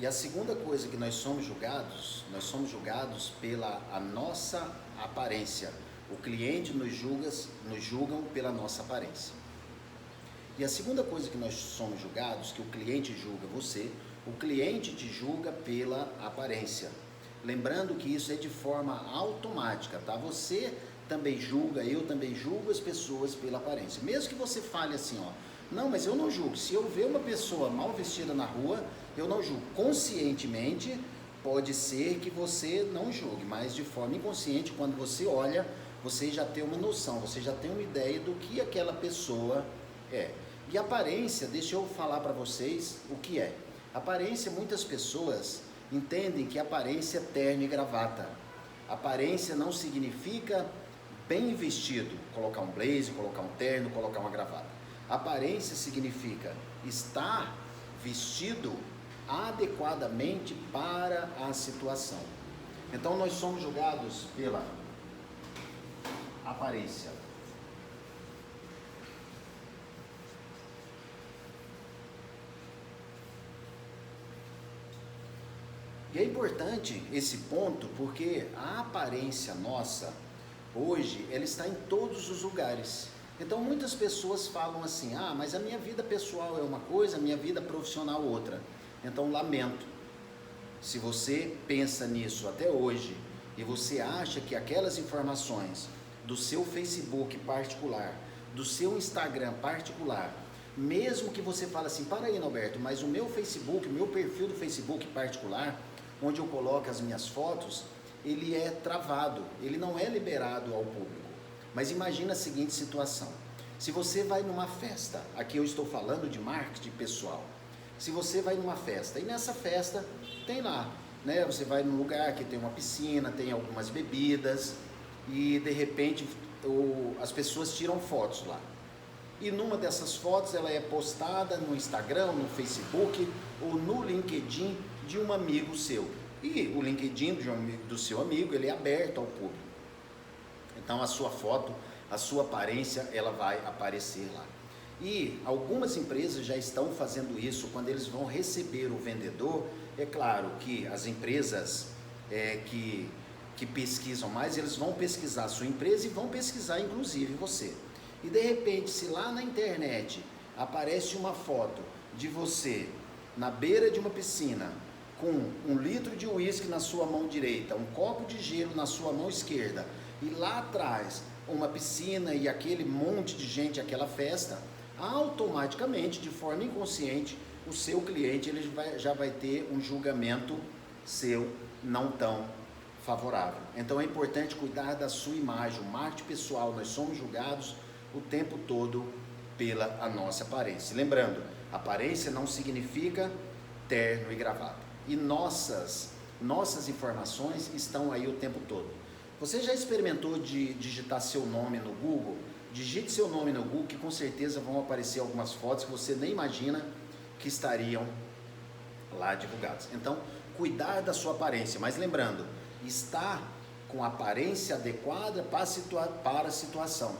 E a segunda coisa que nós somos julgados pela a nossa aparência. O cliente nos julgam pela nossa aparência. E a segunda coisa que nós somos julgados, que o cliente julga você, o cliente te julga pela aparência. Lembrando que isso é de forma automática, tá? Você também julga, eu também julgo as pessoas pela aparência. Mesmo que você fale assim, ó, não, mas eu não julgo. Se eu ver uma pessoa mal vestida na rua, eu não julgo. Conscientemente, pode ser que você não julgue, mas de forma inconsciente, quando você olha, você já tem uma noção, você já tem uma ideia do que aquela pessoa é. E aparência, deixa eu falar para vocês o que é. Aparência, muitas pessoas entendem que aparência é terno e gravata. Aparência não significa bem vestido, colocar um blazer, colocar um terno, colocar uma gravata. Aparência significa estar vestido adequadamente para a situação. Então nós somos julgados pela aparência. E é importante esse ponto porque a aparência nossa, hoje, ela está em todos os lugares. Então muitas pessoas falam assim, ah, mas a minha vida pessoal é uma coisa, a minha vida profissional outra. Então lamento, se você pensa nisso até hoje e você acha que aquelas informações do seu Facebook particular, do seu Instagram particular, mesmo que você fale assim, para aí, Norberto, mas o meu Facebook, o meu perfil do Facebook particular, onde eu coloco as minhas fotos, ele é travado, ele não é liberado ao público. Mas imagina a seguinte situação, se você vai numa festa, aqui eu estou falando de marketing pessoal, se você vai numa festa, e nessa festa tem lá, né, você vai num lugar que tem uma piscina, tem algumas bebidas, e de repente as pessoas tiram fotos lá. E numa dessas fotos ela é postada no Instagram, no Facebook ou no LinkedIn de um amigo seu. E o LinkedIn do seu amigo, ele é aberto ao público. Então a sua foto, a sua aparência, ela vai aparecer lá. E algumas empresas já estão fazendo isso quando eles vão receber o vendedor. É claro que as empresas que pesquisam mais, eles vão pesquisar a sua empresa e vão pesquisar inclusive você. E de repente, se lá na internet aparece uma foto de você na beira de uma piscina, com 1 litro de uísque na sua mão direita, um copo de gelo na sua mão esquerda, e lá atrás uma piscina e aquele monte de gente, aquela festa, automaticamente, de forma inconsciente, o seu cliente já vai ter um julgamento seu não tão favorável. Então é importante cuidar da sua imagem. O marketing pessoal, nós somos julgados o tempo todo pela a nossa aparência. Lembrando, aparência não significa terno e gravata. E nossas informações estão aí o tempo todo. Você já experimentou de digitar seu nome no Google? Digite seu nome no Google que com certeza vão aparecer algumas fotos que você nem imagina que estariam lá divulgadas. Então, cuidar da sua aparência, mas lembrando, estar com a aparência adequada para a situação.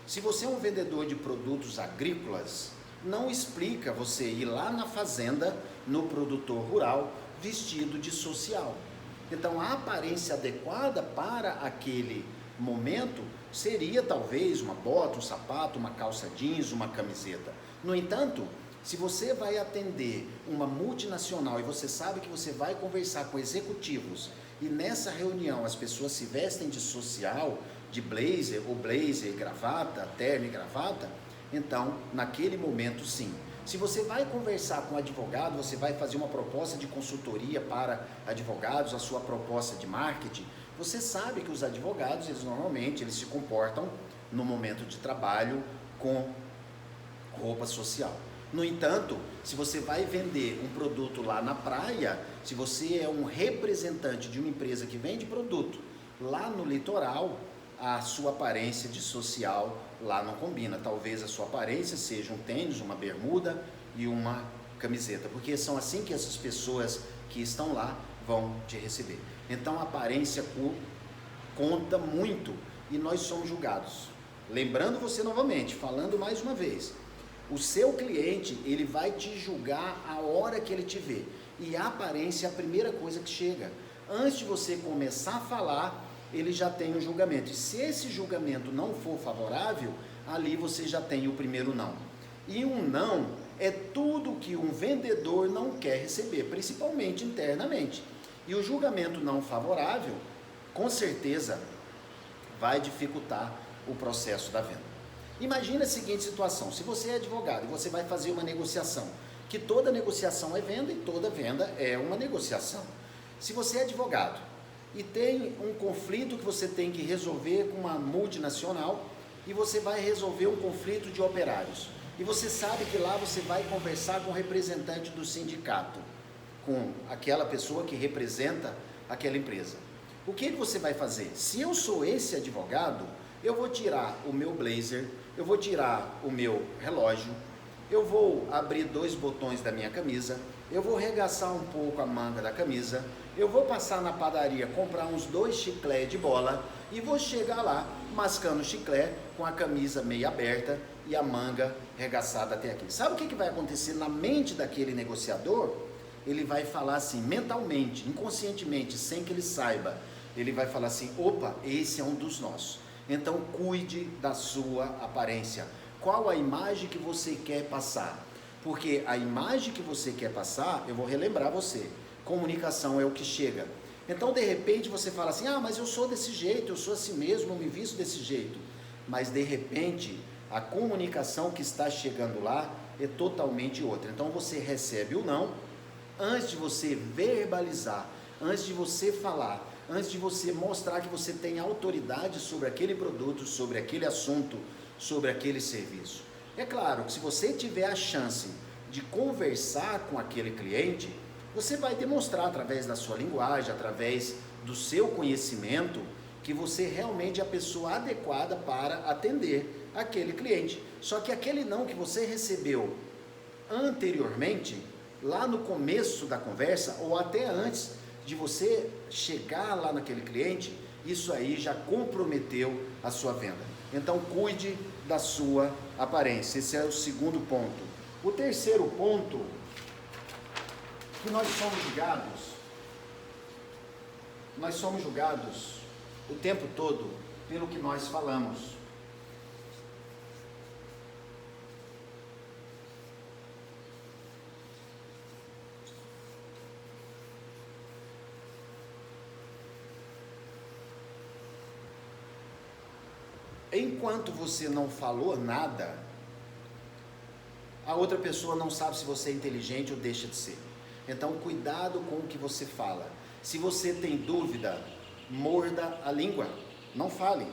Se você é um vendedor de produtos agrícolas, não explica você ir lá na fazenda, no produtor rural, vestido de social. Então a aparência adequada para aquele momento seria talvez uma bota, um sapato, uma calça jeans, uma camiseta. No entanto, se você vai atender uma multinacional e você sabe que você vai conversar com executivos e nessa reunião as pessoas se vestem de social, de blazer ou blazer, gravata, terno e gravata, então naquele momento sim. Se você vai conversar com um advogado, você vai fazer uma proposta de consultoria para advogados, a sua proposta de marketing, você sabe que os advogados, eles se comportam no momento de trabalho com roupa social. No entanto, se você vai vender um produto lá na praia, se você é um representante de uma empresa que vende produto lá no litoral, a sua aparência de social lá não combina. Talvez a sua aparência seja um tênis, uma bermuda e uma camiseta, porque são assim que essas pessoas que estão lá vão te receber. Então a aparência conta muito e nós somos julgados. Lembrando você novamente, falando mais uma vez, o seu cliente, ele vai te julgar a hora que ele te vê. E a aparência é a primeira coisa que chega. Antes de você começar a falar, ele já tem um julgamento. E se esse julgamento não for favorável, ali você já tem o primeiro não. E um não é tudo que um vendedor não quer receber, principalmente internamente. E o julgamento não favorável, com certeza, vai dificultar o processo da venda. Imagina a seguinte situação: se você é advogado e você vai fazer uma negociação, que toda negociação é venda e toda venda é uma negociação. Se você é advogado e tem um conflito que você tem que resolver com uma multinacional e você vai resolver um conflito de operários, e você sabe que lá você vai conversar com o representante do sindicato, com aquela pessoa que representa aquela empresa. O que você vai fazer? Se eu sou esse advogado, eu vou tirar o meu blazer, eu vou tirar o meu relógio, eu vou abrir 2 botões da minha camisa, eu vou regaçar um pouco a manga da camisa, eu vou passar na padaria, comprar uns 2 chiclés de bola e vou chegar lá mascando chiclé com a camisa meio aberta e a manga regaçada até aqui. Sabe o que vai acontecer na mente daquele negociador? Ele vai falar assim, mentalmente, inconscientemente, sem que ele saiba, ele vai falar assim: opa, esse é um dos nossos. Então cuide da sua aparência. Qual a imagem que você quer passar? Porque a imagem que você quer passar, eu vou relembrar você, comunicação é o que chega. Então de repente você fala assim: ah, mas eu sou desse jeito, eu sou assim mesmo, eu me visto desse jeito. Mas de repente a comunicação que está chegando lá é totalmente outra. Então você recebe o não, antes de você verbalizar, antes de você falar, antes de você mostrar que você tem autoridade sobre aquele produto, sobre aquele assunto, sobre aquele serviço. É claro que se você tiver a chance de conversar com aquele cliente, você vai demonstrar através da sua linguagem, através do seu conhecimento, que você realmente é a pessoa adequada para atender aquele cliente. Só que aquele não que você recebeu anteriormente, lá no começo da conversa, ou até antes de você chegar lá naquele cliente, isso aí já comprometeu a sua venda. Então cuide da sua aparência. Esse é o segundo ponto. O terceiro ponto, que nós somos julgados o tempo todo pelo que nós falamos. Enquanto você não falou nada, a outra pessoa não sabe se você é inteligente ou deixa de ser. Então, cuidado com o que você fala. Se você tem dúvida, morda a língua, não fale.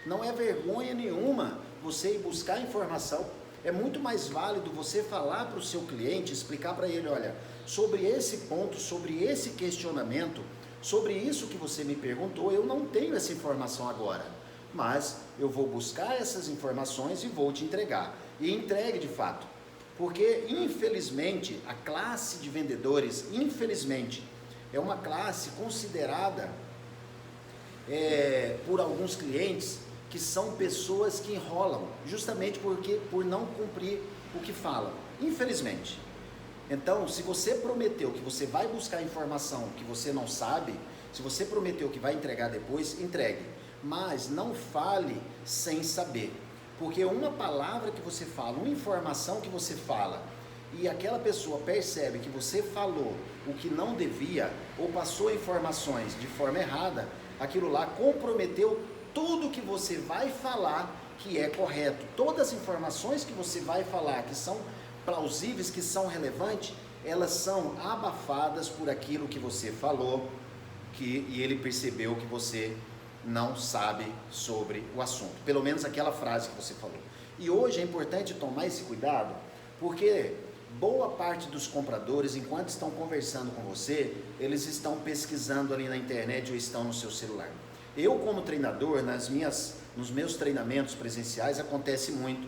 Não é vergonha nenhuma você ir buscar informação. É muito mais válido você falar para o seu cliente, explicar para ele: olha, sobre esse ponto, sobre esse questionamento, sobre isso que você me perguntou, eu não tenho essa informação agora, mas eu vou buscar essas informações e vou te entregar. E entregue de fato, porque infelizmente a classe de vendedores, infelizmente, é uma classe considerada por alguns clientes que são pessoas que enrolam, justamente por não cumprir o que falam, infelizmente. Então, se você prometeu que você vai buscar informação que você não sabe, se você prometeu que vai entregar depois, entregue. Mas não fale sem saber, porque uma palavra que você fala, uma informação que você fala, e aquela pessoa percebe que você falou o que não devia, ou passou informações de forma errada, aquilo lá comprometeu tudo que você vai falar que é correto. Todas as informações que você vai falar que são plausíveis, que são relevantes, elas são abafadas por aquilo que você falou, e ele percebeu que você não sabe sobre o assunto, pelo menos aquela frase que você falou. E hoje é importante tomar esse cuidado, porque boa parte dos compradores, enquanto estão conversando com você, eles estão pesquisando ali na internet ou estão no seu celular. Eu, como treinador, nos meus treinamentos presenciais, acontece muito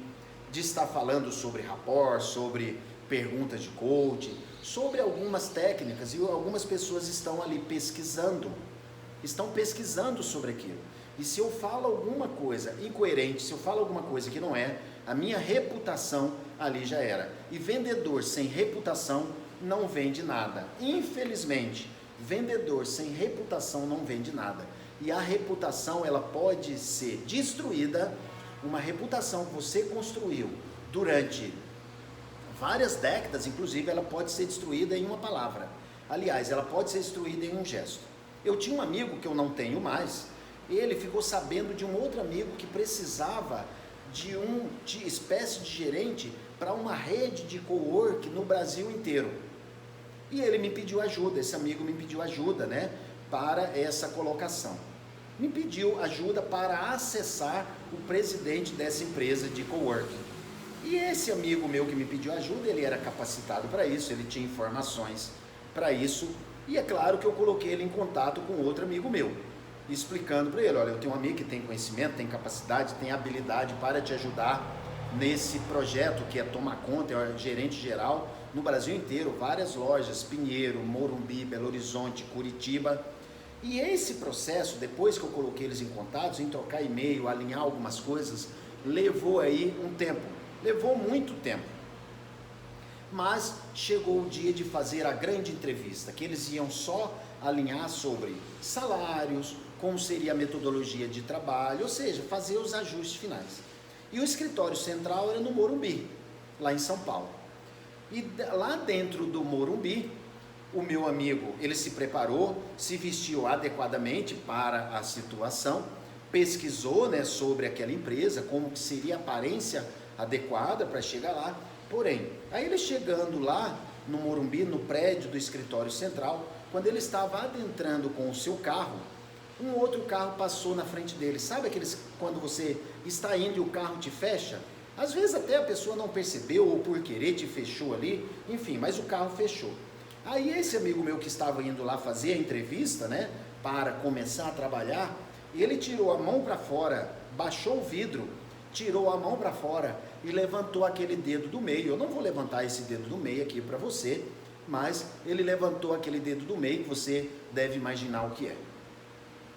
de estar falando sobre rapport, sobre perguntas de coaching, sobre algumas técnicas, e algumas pessoas estão ali pesquisando sobre aquilo. E se eu falo alguma coisa incoerente, se eu falo alguma coisa que não é, a minha reputação ali já era. E vendedor sem reputação não vende nada. Infelizmente, vendedor sem reputação não vende nada. E a reputação, ela pode ser destruída. Uma reputação que você construiu durante várias décadas, inclusive, ela pode ser destruída em uma palavra. Aliás, ela pode ser destruída em um gesto. Eu tinha um amigo que eu não tenho mais, ele ficou sabendo de um outro amigo que precisava de espécie de gerente para uma rede de cowork no Brasil inteiro. E ele me pediu ajuda, esse amigo me pediu ajuda, né, para essa colocação. Me pediu ajuda para acessar o presidente dessa empresa de coworking. E esse amigo meu que me pediu ajuda, ele era capacitado para isso, ele tinha informações para isso, e é claro que eu coloquei ele em contato com outro amigo meu, explicando para ele, olha, eu tenho um amigo que tem conhecimento, tem capacidade, tem habilidade para te ajudar nesse projeto que é tomar conta, é gerente geral no Brasil inteiro, várias lojas, Pinheiro, Morumbi, Belo Horizonte, Curitiba. E esse processo, depois que eu coloquei eles em contatos, em trocar e-mail, alinhar algumas coisas, levou aí um tempo, levou muito tempo. Mas chegou o dia de fazer a grande entrevista, que eles iam só alinhar sobre salários, como seria a metodologia de trabalho, ou seja, fazer os ajustes finais. E o escritório central era no Morumbi, lá em São Paulo. E lá dentro do Morumbi, o meu amigo, ele se preparou, se vestiu adequadamente para a situação, pesquisou, né, sobre aquela empresa, como que seria a aparência adequada para chegar lá. Porém, aí ele chegando lá no Morumbi, no prédio do escritório central, quando ele estava adentrando com o seu carro, um outro carro passou na frente dele. Sabe aqueles quando você está indo e o carro te fecha? Às vezes até a pessoa não percebeu ou por querer te fechou ali, enfim, mas o carro fechou. Aí esse amigo meu que estava indo lá fazer a entrevista, né, para começar a trabalhar, ele tirou a mão para fora, baixou o vidro, tirou a mão para fora e levantou aquele dedo do meio. Eu não vou levantar esse dedo do meio aqui para você, mas ele levantou aquele dedo do meio que você deve imaginar o que é.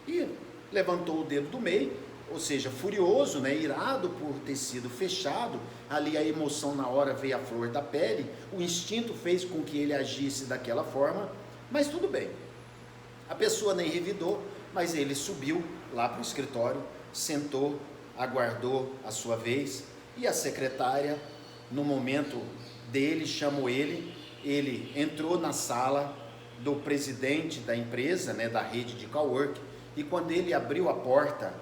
E levantou o dedo do meio, ou seja, furioso, né, irado por ter sido fechado, ali a emoção na hora veio à flor da pele, o instinto fez com que ele agisse daquela forma, mas tudo bem. A pessoa nem revidou, mas ele subiu lá para o escritório, sentou, aguardou a sua vez, e a secretária, no momento dele, chamou ele entrou na sala do presidente da empresa, né, da rede de cowork, e quando ele abriu a porta,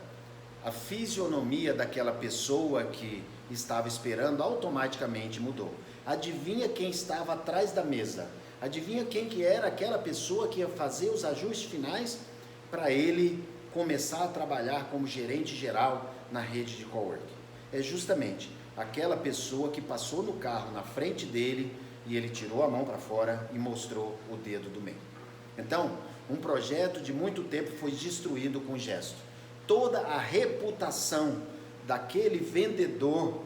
a fisionomia daquela pessoa que estava esperando automaticamente mudou. Adivinha quem estava atrás da mesa? Adivinha quem que era aquela pessoa que ia fazer os ajustes finais para ele começar a trabalhar como gerente geral na rede de coworking? É justamente aquela pessoa que passou no carro na frente dele e ele tirou a mão para fora e mostrou o dedo do meio. Então, um projeto de muito tempo foi destruído com gesto. Toda a reputação daquele vendedor,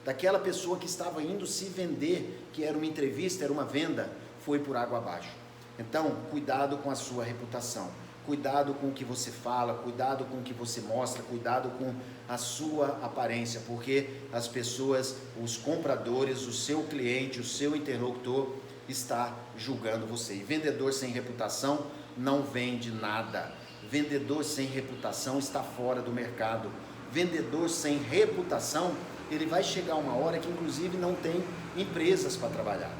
daquela pessoa que estava indo se vender, que era uma entrevista, era uma venda, foi por água abaixo. Então, cuidado com a sua reputação, cuidado com o que você fala, cuidado com o que você mostra, cuidado com a sua aparência, porque as pessoas, os compradores, o seu cliente, o seu interlocutor está julgando você. E vendedor sem reputação não vende nada. Vendedor sem reputação está fora do mercado. Vendedor sem reputação, ele vai chegar uma hora que inclusive não tem empresas para trabalhar.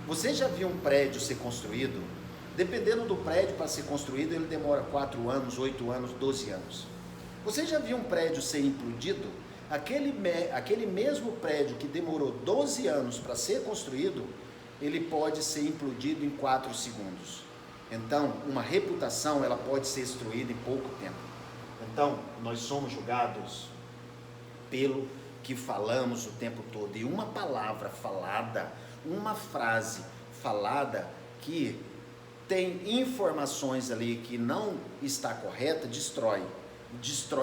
Você já viu um prédio ser construído? Dependendo do prédio para ser construído, ele demora 4 anos, 8 anos, 12 anos. Você já viu um prédio ser implodido? Aquele mesmo prédio que demorou 12 anos para ser construído, ele pode ser implodido em 4 segundos. Então, uma reputação, ela pode ser destruída em pouco tempo. Então, nós somos julgados pelo que falamos o tempo todo. E uma palavra falada, uma frase falada que tem informações ali que não está correta, destrói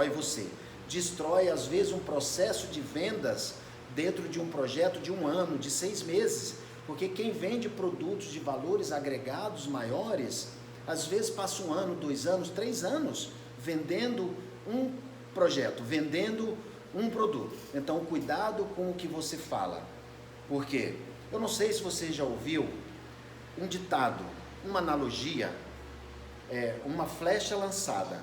você. Destrói, às vezes, um processo de vendas dentro de um projeto de 1 ano, de 6 meses. Porque quem vende produtos de valores agregados maiores, às vezes passa 1 ano, 2 anos, 3 anos vendendo um projeto, vendendo um produto. Então, cuidado com o que você fala. Por quê? Eu não sei se você já ouviu um ditado, uma analogia, uma flecha lançada,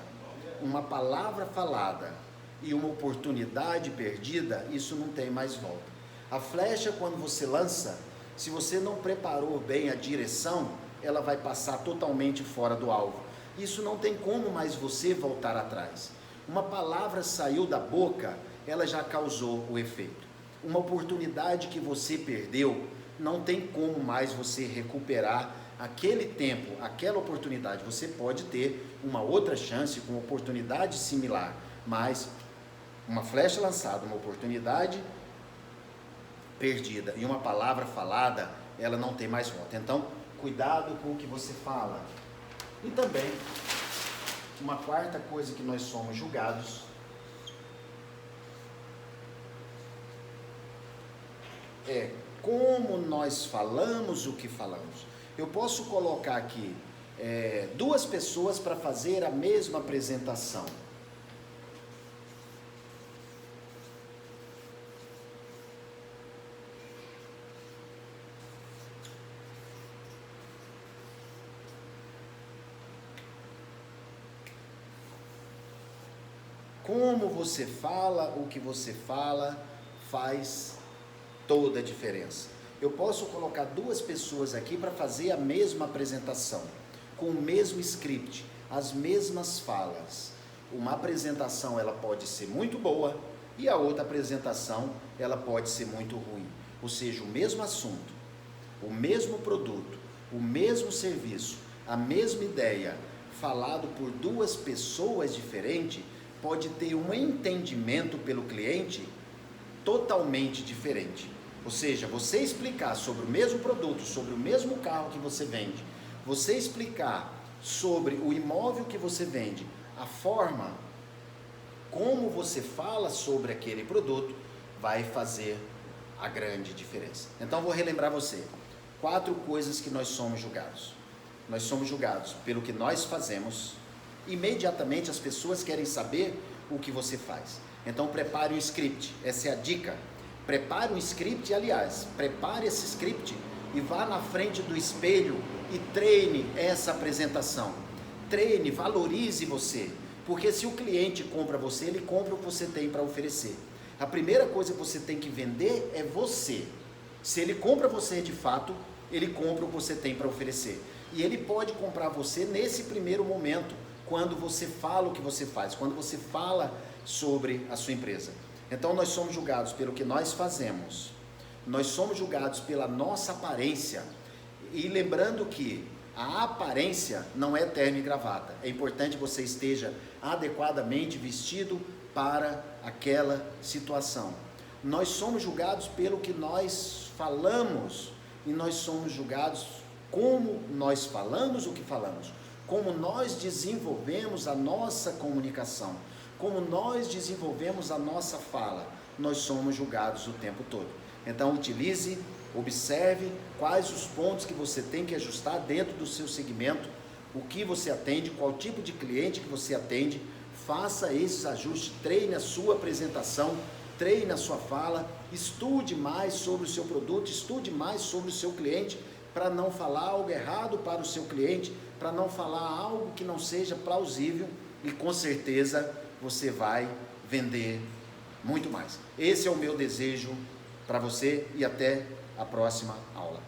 uma palavra falada e uma oportunidade perdida, isso não tem mais volta. A flecha, quando você lança, se você não preparou bem a direção, ela vai passar totalmente fora do alvo. Isso não tem como mais você voltar atrás. Uma palavra saiu da boca, ela já causou o efeito. Uma oportunidade que você perdeu, não tem como mais você recuperar aquele tempo, aquela oportunidade. Você pode ter uma outra chance com oportunidade similar, mas uma flecha lançada, uma oportunidade perdida e uma palavra falada, ela não tem mais volta. Então, cuidado com o que você fala. E também, uma quarta coisa que nós somos julgados é como nós falamos o que falamos. Eu posso colocar aqui duas pessoas para fazer a mesma apresentação. Como você fala, o que você fala, faz toda a diferença. Eu posso colocar duas pessoas aqui para fazer a mesma apresentação, com o mesmo script, as mesmas falas. Uma apresentação ela pode ser muito boa e a outra apresentação ela pode ser muito ruim. Ou seja, o mesmo assunto, o mesmo produto, o mesmo serviço, a mesma ideia, falado por duas pessoas diferentes, pode ter um entendimento pelo cliente totalmente diferente. Ou seja, você explicar sobre o mesmo produto, sobre o mesmo carro que você vende, você explicar sobre o imóvel que você vende, a forma como você fala sobre aquele produto vai fazer a grande diferença. Então vou relembrar você, 4 coisas que nós somos julgados. Nós somos julgados pelo que nós fazemos. Imediatamente as pessoas querem saber o que você faz. Então prepare um script, essa é a dica. Prepare um script, aliás, prepare esse script e vá na frente do espelho e treine essa apresentação. Treine, valorize você, porque se o cliente compra você, ele compra o que você tem para oferecer. A primeira coisa que você tem que vender é você. Se ele compra você de fato, ele compra o que você tem para oferecer. E ele pode comprar você nesse primeiro momento, quando você fala o que você faz, quando você fala sobre a sua empresa. Então nós somos julgados pelo que nós fazemos, nós somos julgados pela nossa aparência, e lembrando que a aparência não é terno e gravata, é importante que você esteja adequadamente vestido para aquela situação. Nós somos julgados pelo que nós falamos, e nós somos julgados como nós falamos o que falamos, como nós desenvolvemos a nossa comunicação, como nós desenvolvemos a nossa fala, nós somos julgados o tempo todo. Então utilize, observe quais os pontos que você tem que ajustar dentro do seu segmento, o que você atende, qual tipo de cliente que você atende, faça esses ajustes, treine a sua apresentação, treine a sua fala, estude mais sobre o seu produto, estude mais sobre o seu cliente, para não falar algo errado para o seu cliente, para não falar algo que não seja plausível, e com certeza você vai vender muito mais. Esse é o meu desejo para você e até a próxima aula.